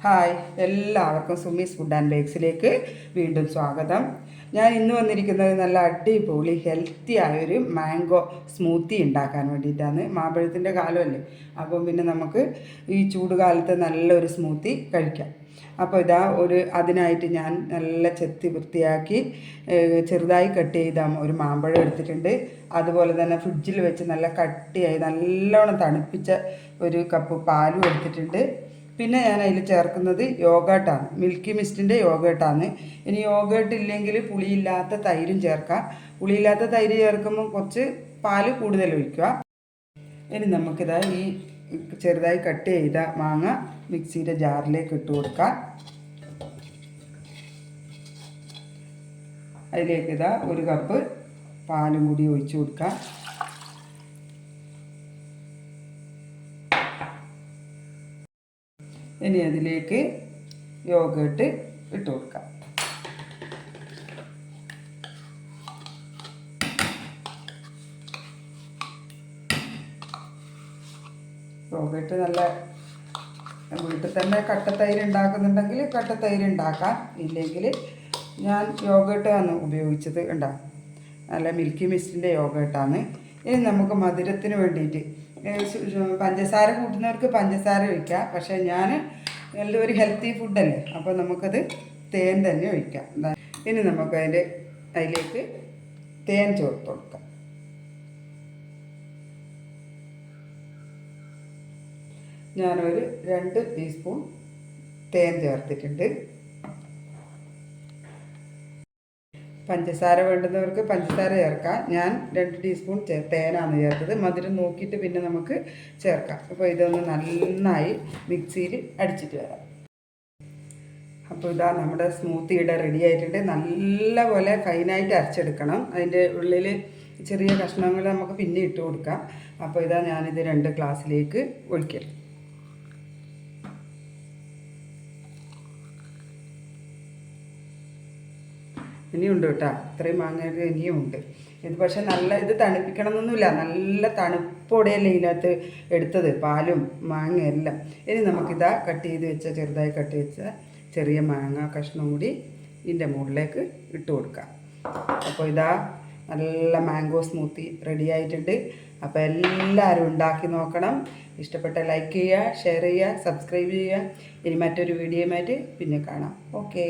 Hi, എല്ലാവർക്കും Sumi's food and ബേക്സിലേക്ക് വീണ്ടും സ്വാഗതം. ഞാൻ ഇന്ന് വന്നിരിക്കുന്നത് നല്ല അടിപൊളി ഹെൽത്തി ആയൊരു മാംഗോ സ്മൂത്തി ഉണ്ടാക്കാൻ വേണ്ടിയിട്ടാണ്. മാമ്പഴത്തിൻ്റെ കാലമല്ലേ, അപ്പം പിന്നെ നമുക്ക് ഈ ചൂട് കാലത്ത് നല്ലൊരു സ്മൂത്തി കഴിക്കാം. അപ്പോൾ അതിനായിട്ട് ഞാൻ നല്ല ചെത്തി വൃത്തിയാക്കി ചെറുതായി കട്ട് ചെയ്ത ഒരു മാമ്പഴം എടുത്തിട്ടുണ്ട്. അതുപോലെ തന്നെ ഫ്രിഡ്ജിൽ വെച്ച് നല്ല കട്ടിയായി നല്ലോണം തണുപ്പിച്ച ഒരു കപ്പ് പാലും എടുത്തിട്ടുണ്ട്. പിന്നെ ഞാൻ അതിൽ ചേർക്കുന്നത് യോഗേട്ടാണ്, മിൽക്കി മിസ്റ്റിൻ്റെ യോഗേട്ടാണ്. ഇനി യോഗേട്ട് ഇല്ലെങ്കിൽ പുളിയില്ലാത്ത തൈരും ചേർക്കാം. പുളിയില്ലാത്ത തൈര് ചേർക്കുമ്പോൾ കുറച്ച് പാല് കൂടുതൽ ഒഴിക്കുക. ഇനി നമുക്കിതാ ഈ ചെറുതായി കട്ട് ചെയ്ത മാങ്ങ മിക്സിയുടെ ജാറിലേക്ക് ഇട്ട് കൊടുക്കാം. അതിലേക്ക് ഒരു കപ്പ് പാലും കൂടി ഒഴിച്ചു കൊടുക്കാം. ഇനി അതിലേക്ക് യോഗേട്ട് ഇട്ട് കൊടുക്കാം. യോഗേട്ട് നല്ല വീട്ടിൽ തന്നെ കട്ടത്തൈര് ഉണ്ടാക്കുന്നുണ്ടെങ്കിൽ കട്ടത്തൈര് ഉണ്ടാക്കാം. ഇല്ലെങ്കിൽ ഞാൻ യോഗേട്ടാണ് ഉപയോഗിച്ചത്. നല്ല മിൽക്കി മിസ്റ്റിൻ്റെ യോഗേട്ടാണ്. ഇനി നമുക്ക് മധുരത്തിന് വേണ്ടിയിട്ട് പഞ്ചസാര കൂട്ടുന്നവർക്ക് പഞ്ചസാര ഒഴിക്കാം. പക്ഷേ ഞാൻ നല്ലൊരു ഹെൽത്തി ഫുഡല്ലേ, അപ്പോൾ നമുക്കത് തേൻ തന്നെ ഒഴിക്കാം. ഇനി നമുക്ക് അതിലേക്ക് തേൻ ചേർത്ത് കൊടുക്കാം. ഞാനൊരു 2 ടീസ്പൂൺ തേൻ ചേർത്തിട്ടുണ്ട്. പഞ്ചസാര വേണ്ടുന്നവർക്ക് പഞ്ചസാര ചേർക്കാം. ഞാൻ 2 ടീസ്പൂൺ തേനാണ് ചേർത്തത്. മധുരം നോക്കിയിട്ട് പിന്നെ നമുക്ക് ചേർക്കാം. അപ്പോൾ ഇതൊന്ന് നന്നായി മിക്സിയിൽ അടിച്ചിട്ട് വരാം. അപ്പോൾ നമ്മുടെ സ്മൂത്തി റെഡി ആയിട്ടുണ്ട്. നല്ലപോലെ ഫൈനായിട്ട് അരച്ചെടുക്കണം. അതിൻ്റെ ഉള്ളിൽ ചെറിയ കഷ്ണങ്ങൾ നമുക്ക് പിന്നെ ഇട്ട് കൊടുക്കാം. അപ്പോൾ ഞാനിത് 2 ഗ്ലാസ്സിലേക്ക് ഒഴിക്കാം. ഇനിയുണ്ട് കേട്ടോ, ഇത്രയും മാങ്ങയൊക്കെ ഇനിയും ഉണ്ട്. ഇത് പക്ഷേ ഇത് തണുപ്പിക്കണം എന്നൊന്നുമില്ല, നല്ല തണുപ്പോടെയല്ലേ ഇതിനകത്ത് എടുത്തത്, പാലും മാങ്ങയെല്ലാം. ഇനി നമുക്കിതാ ചെറുതായി കട്ട് വെച്ച ചെറിയ മാങ്ങ കഷ്ണം കൂടി ഇതിൻ്റെ മുകളിലേക്ക് ഇട്ട് കൊടുക്കാം. അപ്പോൾ നല്ല മാംഗോ സ്മൂത്തി റെഡി ആയിട്ടുണ്ട്. അപ്പോൾ എല്ലാവരും ഉണ്ടാക്കി നോക്കണം. ഇഷ്ടപ്പെട്ട ലൈക്ക് ചെയ്യുക, ഷെയർ ചെയ്യുക, സബ്സ്ക്രൈബ് ചെയ്യുക. ഇനി മറ്റൊരു വീഡിയോയുമായിട്ട് പിന്നെ കാണാം. ഓക്കേ.